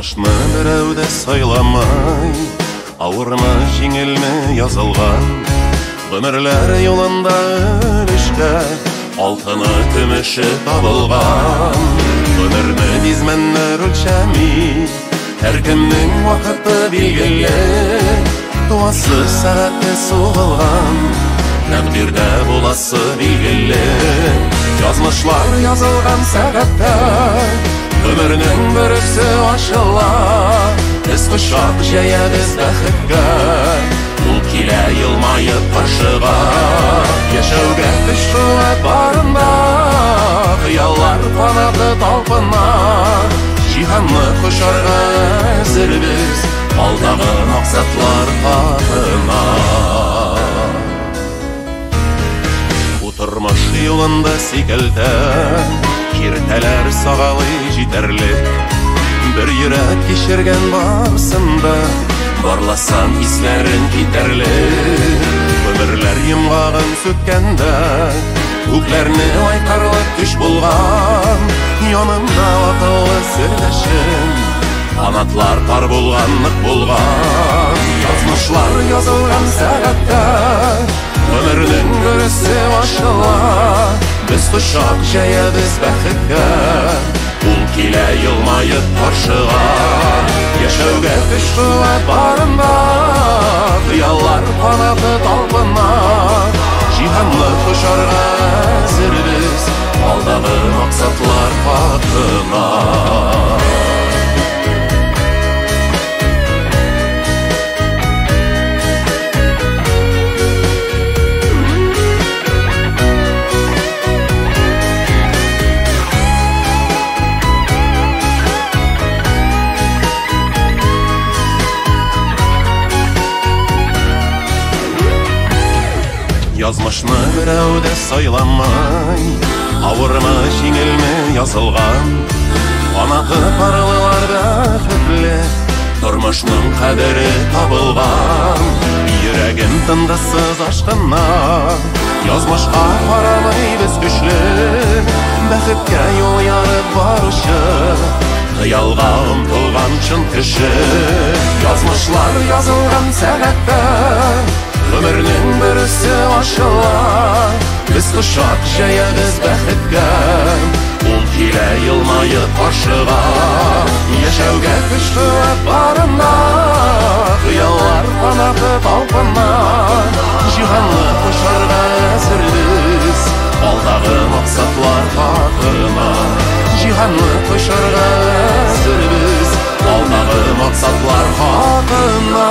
Язмышны берәүдә сайламай, авырмы, җиңелме язылган, гомерләр юлында өлешкә алтыны, көмеше табылган. Гомерне дизмәннәр үлчәми, һәркемнең вакыты билгеле, туасы сәгате сугылган, тәкъдирдә буласы билгеле. Язмышлар язылган сәгатьтә ömrünün bürüsü aşıla, biz kuşak җәябез бәхеткә, ул килә елмаеп каршыга. Яшәүгә көч куәт барында, хыяллар канаты талпына, җиһанны кошарга әзербез, алдагы максатлар хакына. Утырмыш юлында сикелтә, киртәләр сагалый җитәрлек, бер йөрәк кичергән барсында, барласам исләрен китәрлек. Гомерләр йомгагын сүткәндә, күкләрне айкарлык көч булган, янымда ватылы сердәшем, канатлар пар булганлык булган. Язмышлар язылган сәгатьтә, ömrünün bürüsü aşıla, biz kuşak җәябез бәхеткә, ул килә елмаеп каршыга. Яшәүгә көч куәт барында, хыяллар канаты талпына, җиһанны кошарга әзербез, алдагы максатлар хакына. Язмышны берәүдә сайламай, авырмы, җиңелме язылган, канаты парлылар бәхетле, тормышның кадере табылган. Йөрәгем тындысыз ашкынна, язмышка карамый без көчле, бәхеткә юл ярып баручы, хыялга омтылган чын кеше. Язмышлар язылган сәгатьтә, ömrünün bürüsü aşıla, biz kuşak җәябез бәхеткә, ул килә елмаеп каршыга. Яшәүгә көч куәт барында, хыяллар канаты талпына, җиһанны кушарга әзербез, алдагы максатлар хакына. Җиһанны кушарга әзербез, алдагы максатлар хакына.